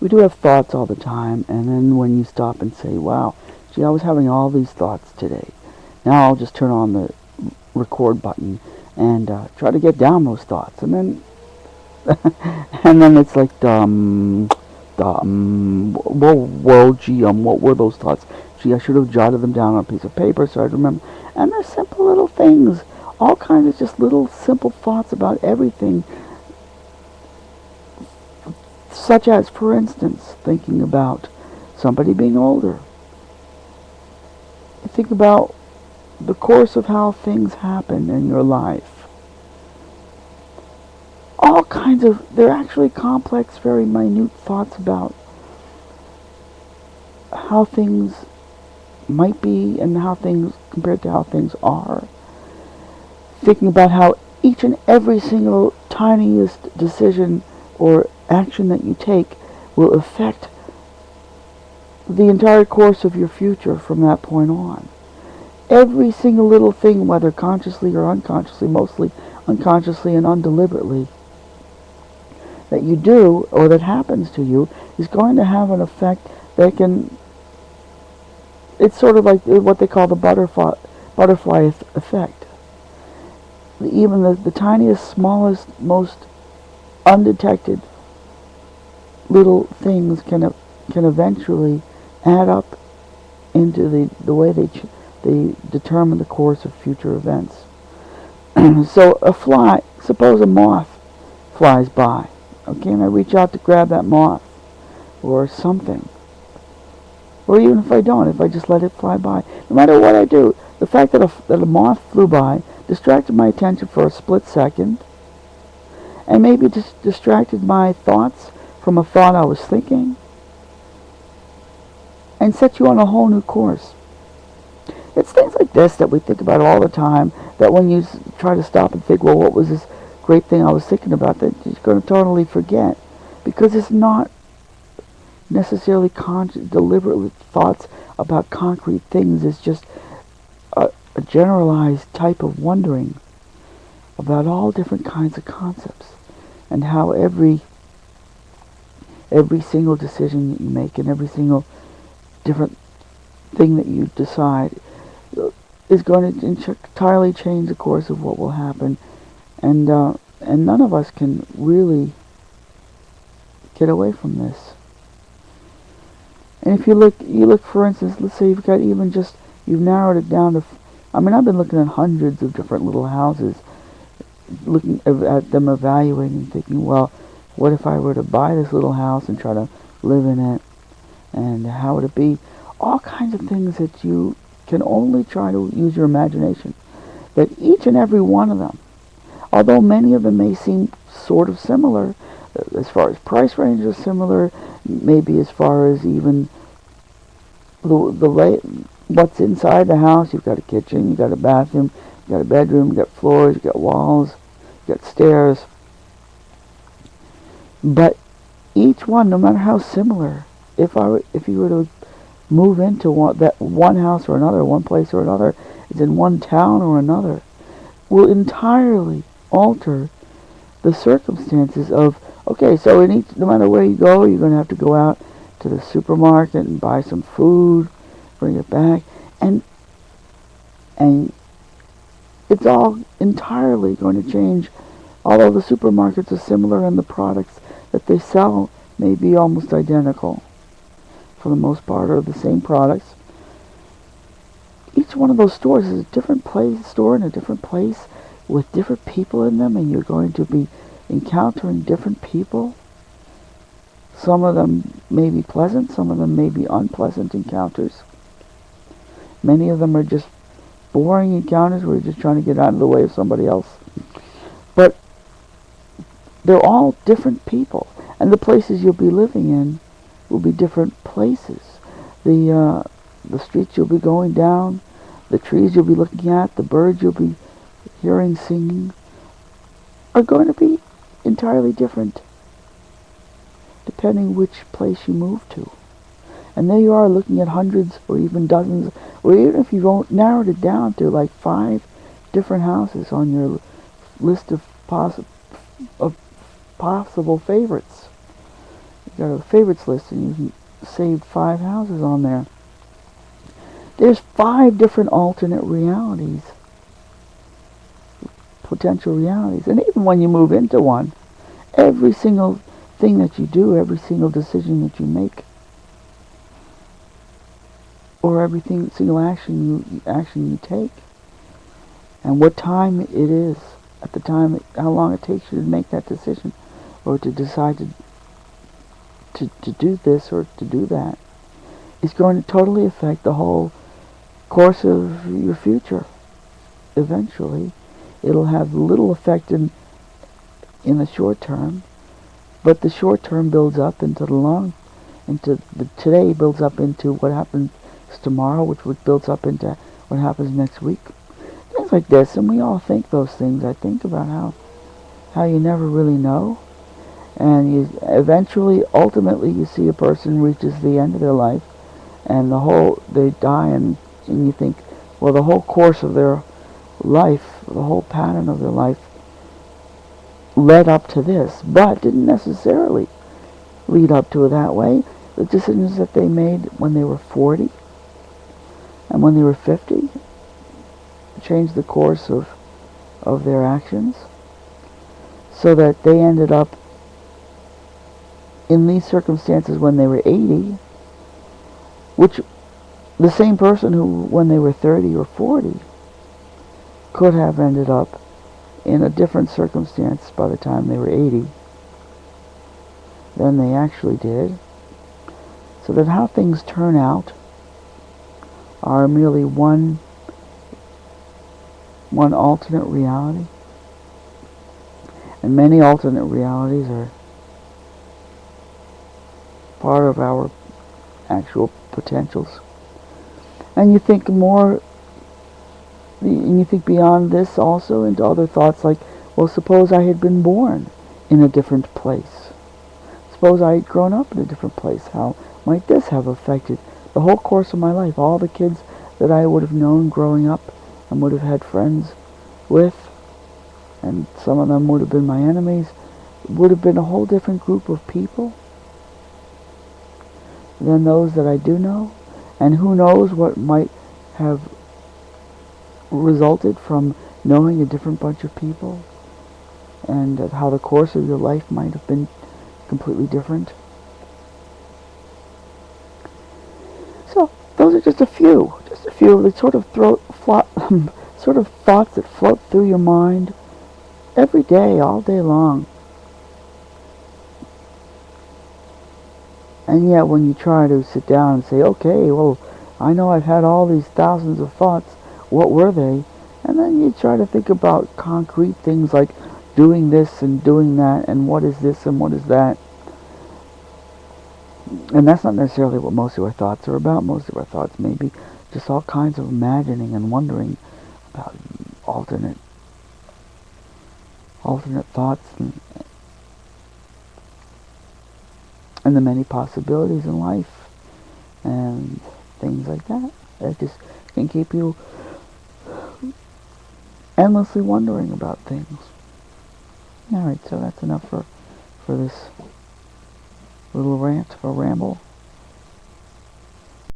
We do have thoughts all the time, and then when you stop and say, wow, gee, I was having all these thoughts today. Now I'll just turn on the record button and try to get down those thoughts. And then and then it's like, whoa, gee, what were those thoughts? Gee, I should have jotted them down on a piece of paper so I'd remember. And they're simple little things, all kinds of just little simple thoughts about everything, such as, for instance, thinking about somebody being older. Think about the course of how things happen in your life. All kinds of, they're actually complex, very minute thoughts about how things might be and how things compared to how things are. Thinking about how each and every single tiniest decision or action that you take will affect the entire course of your future from that point on. Every single little thing, whether consciously or unconsciously, mostly unconsciously and undeliberately, that you do or that happens to you is going to have an effect that can, it's sort of like what they call the butterfly effect. Even the tiniest, smallest, most undetected little things can eventually add up into the way they determine the course of future events. So a fly, suppose a moth flies by, okay, and I reach out to grab that moth or something, or even if I don't, if I just let it fly by, no matter what I do, the fact that a moth flew by distracted my attention for a split second, and maybe just distracted my thoughts from a thought I was thinking, and set you on a whole new course. It's things like this that we think about all the time, that when you try to stop and think, well, what was this great thing I was thinking about, that you're going to totally forget, because it's not necessarily deliberate thoughts about concrete things. It's just a generalized type of wondering about all different kinds of concepts, and how every single decision that you make and every single different thing that you decide is going to entirely change the course of what will happen, and none of us can really get away from this. And if you look, for instance, let's say you've narrowed it down to, I mean, I've been looking at hundreds of different little houses, looking at them, evaluating, thinking, well, what if I were to buy this little house and try to live in it, and how would it be? All kinds of things that you can only try to use your imagination. That each and every one of them, although many of them may seem sort of similar, as far as price range is similar, maybe as far as even what's inside the house. You've got a kitchen, you've got a bathroom, you've got a bedroom, you've got floors, you've got walls, you've got stairs. But each one, no matter how similar, if you were to move into one house or another, one place or another, it's in one town or another, will entirely alter the circumstances of, okay, so no matter where you go, you're going to have to go out to the supermarket and buy some food, bring it back, and it's all entirely going to change. Although the supermarkets are similar and the products that they sell may be almost identical, for the most part, are the same products. Each one of those stores is a different store in a different place with different people in them, and you're going to be encountering different people. Some of them may be pleasant, some of them may be unpleasant encounters. Many of them are just boring encounters where you're just trying to get out of the way of somebody else. But they're all different people, and the places you'll be living in will be different places. The streets you'll be going down, the trees you'll be looking at, the birds you'll be hearing singing, are going to be entirely different depending which place you move to. And there you are looking at hundreds or even dozens, or even if you've narrowed it down to like 5 different houses on your list of possible favorites. got a favorites list and you saved 5 houses on there. There's 5 different alternate realities, potential realities. And even when you move into one, every single thing that you do, every single decision that you make, or every single action you take, and what time it is at the time, how long it takes you to make that decision, or to decide to do this or to do that, is going to totally affect the whole course of your future. Eventually, it'll have little effect in the short term, but the short term builds up into the today builds up into what happens tomorrow, which builds up into what happens next week. Things like this, and we all think those things. I think about how you never really know, and you eventually, ultimately, you see a person reaches the end of their life, and they die, and you think, well, the whole course of their life, the whole pattern of their life led up to this, but didn't necessarily lead up to it that way. The decisions that they made when they were 40 and when they were 50 changed the course of their actions, so that they ended up in these circumstances when they were 80, which the same person who, when they were 30 or 40, could have ended up in a different circumstance by the time they were 80 than they actually did. So that how things turn out are merely one alternate reality, and many alternate realities are part of our actual potentials. And you think beyond this also into other thoughts like, well, suppose I had been born in a different place. Suppose I had grown up in a different place. How might this have affected the whole course of my life? All the kids that I would have known growing up and would have had friends with, and some of them would have been my enemies, would have been a whole different group of people than those that I do know. And who knows what might have resulted from knowing a different bunch of people, and how the course of your life might have been completely different. So those are just a few of the sort of sort of thoughts that float through your mind every day, all day long. And yet when you try to sit down and say, okay, well, I know I've had all these thousands of thoughts, what were they? And then you try to think about concrete things like doing this and doing that, and what is this and what is that. And that's not necessarily what most of our thoughts are about. Most of our thoughts may be just all kinds of imagining and wondering about alternate thoughts and the many possibilities in life and things like that. That just can keep you endlessly wondering about things. Alright, so that's enough for this little rant or ramble.